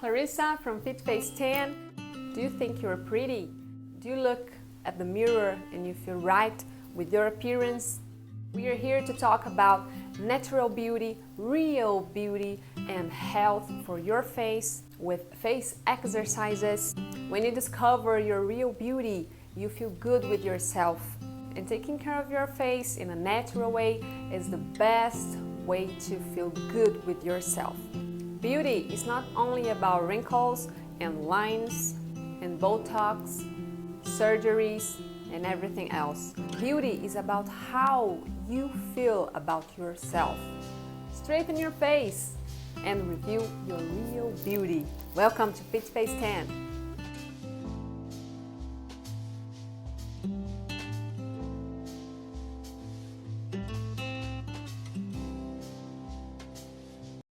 Clarissa from Fitface10. Do you think you're pretty? Do you look at the mirror and you feel right with your appearance? We are here to talk about natural beauty, real beauty, and health for your face with face exercises. When you discover your real beauty, you feel good with yourself. And taking care of your face in a natural way is the best way to feel good with yourself. Beauty is not only about wrinkles and lines and Botox, surgeries, and everything else. Beauty is about how you feel about yourself. Straighten your face and reveal your real beauty. Welcome to Fitface10.